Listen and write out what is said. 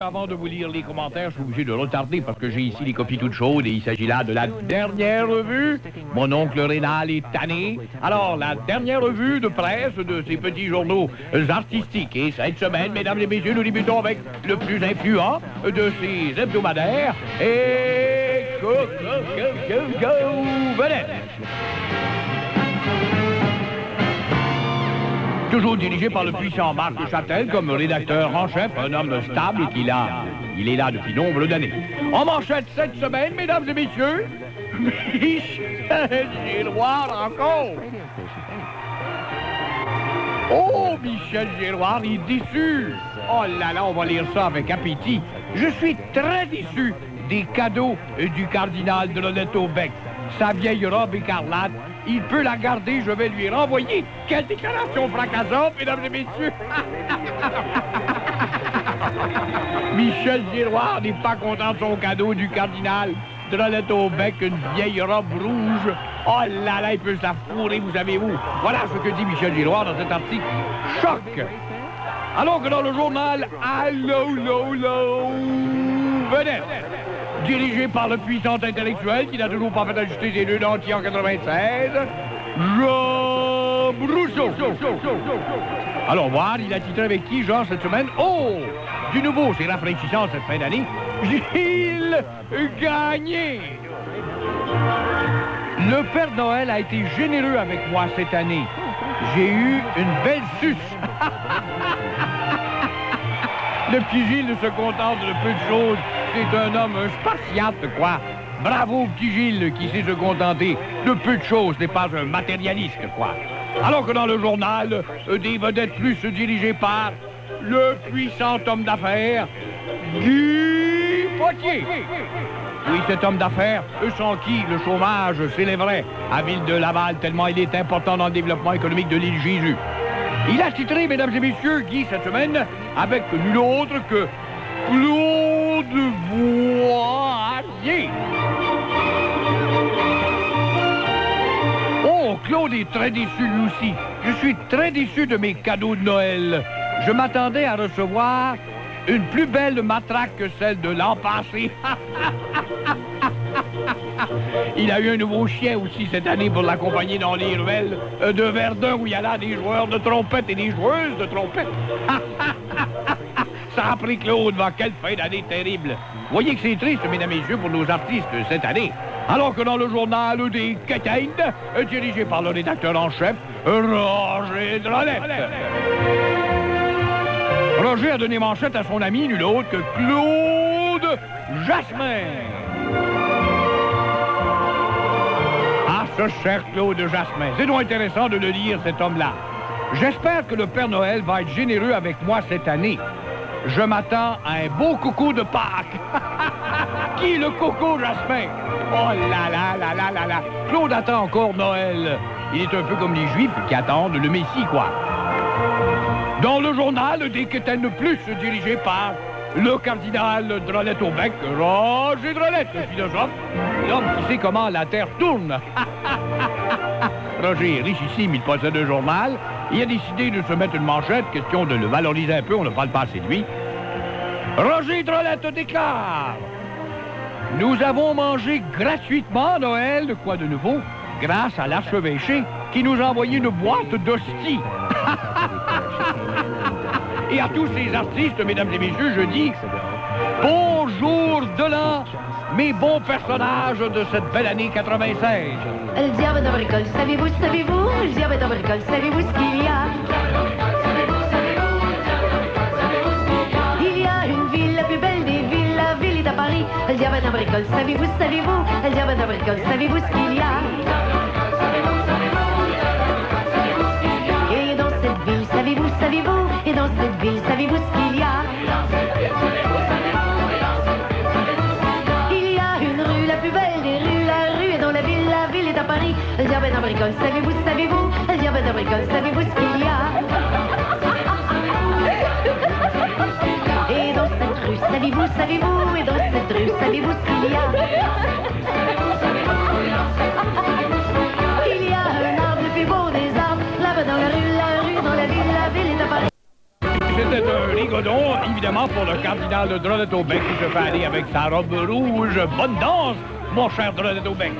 Avant de vous lire les commentaires, je suis obligé de retarder parce que j'ai ici les copies toutes chaudes et il s'agit là de la dernière revue. Mon oncle Rénal est tanné. Alors, la dernière revue de presse de ces petits journaux artistiques. Et cette semaine, mesdames et messieurs, nous débutons avec le plus influent de ces hebdomadaires. Et... Venez! Toujours dirigé par le puissant Marc Châtel comme rédacteur en chef, un homme stable qui il est là depuis nombre d'années. En manchette cette semaine, mesdames et messieurs, Michel Giroir encore. Oh, Michel Giroir, il est déçu. Oh là là, on va lire ça avec appétit. Je suis très déçu des cadeaux du cardinal de Loretto-Bec. Sa vieille robe écarlate, il peut la garder, je vais lui renvoyer. Quelle déclaration fracassante, mesdames et messieurs! Michel Giroir n'est pas content de son cadeau du cardinal de Loretto-Bec, une vieille robe rouge. Oh là là, il peut se la fourrer, vous savez où. Voilà ce que dit Michel Giroir dans cet article. Choc! Alors que dans le journal Allô, Venez! Dirigé par le puissant intellectuel qui n'a toujours pas fait ajuster ses deux dentiers en 96, Jean Brousseau. Alors voir, il a titré avec qui, Jean, cette semaine? Oh! Du nouveau, c'est rafraîchissant cette fin d'année. Gilles Gagné. Le Père Noël a été généreux avec moi cette année. J'ai eu une belle suce. Le petit Gilles se contente de peu de choses. C'est un homme, un spartiate, quoi. Bravo, petit Gilles, qui sait se contenter de peu de choses, n'est pas un matérialiste, quoi. Alors que dans le journal, des vedettes plus dirigées par le puissant homme d'affaires, Guy Poitier. Oui, cet homme d'affaires, sans qui le chômage s'élèverait à Ville de Laval, tellement il est important dans le développement économique de l'île Jésus. Il a titré, mesdames et messieurs, Guy, cette semaine, avec nul autre que Claude Boisier. Oh, Claude est très déçu, lui aussi. Je suis très déçu de mes cadeaux de Noël. Je m'attendais à recevoir une plus belle matraque que celle de l'an passé. Il a eu un nouveau chien aussi cette année pour l'accompagner dans les ruelles de Verdun où il y a là des joueurs de trompette et des joueuses de trompette. Ça a pris Claude, quelle fin d'année terrible. Vous voyez que c'est triste, mesdames et messieurs, pour nos artistes cette année. Alors que dans le journal des Quétaines, dirigé par le rédacteur en chef, Roger Drolet. Roger a donné manchette à son ami, nul autre que Claude Jasmin. Ah, ce cher Claude Jasmin. C'est donc intéressant de le lire, cet homme-là. J'espère que le Père Noël va être généreux avec moi cette année. Je m'attends à un beau coucou de Pâques. Qui est le coco Jasmin? Oh là là là là là là. Claude attend encore Noël. Il est un peu comme les Juifs qui attendent le Messie, quoi. Dans le journal des Quétaines Plus, dirigé par le cardinal Drolet-au-Bec, Roger Drolet, le philosophe, l'homme qui sait comment la Terre tourne. Roger est richissime, il possède un journal. Il a décidé de se mettre une manchette, question de le valoriser un peu, on ne parle pas assez de lui. Roger Drolet déclare: nous avons mangé gratuitement Noël, quoi de nouveau, grâce à l'archevêché qui nous a envoyé une boîte d'hosties. Et à tous ces artistes, mesdames et messieurs, je dis bonjour de l'an, mes bons personnages de cette belle année 96. Le diable de bricole, savez-vous, le diable de bricole, savez-vous ce qu'il y a? Il y a une ville, la plus belle des villes, la ville est à Paris. Le diable de bricole, savez-vous, le diable de bricole, savez-vous ce qu'il y a? Et dans cette ville, savez-vous, et dans cette ville, savez-vous ce qu'il y a? Il y a une rue, la plus belle des rues, la rue est dans la ville est à Paris. Le diable de bricole, savez-vous, le diable de bricole, savez-vous ce qu'il y a? Et dans cette rue, savez-vous, et dans cette rue, savez-vous ce qu'il y a? Il y a un arbre le plus beau des arbres, là-bas dans la rue dans la ville est à Paris. c'est un rigodon, évidemment, pour le cardinal de Drolet-au-Bec qui se fait aller avec sa robe rouge. Bonne danse, mon cher Drolet-au-Bec.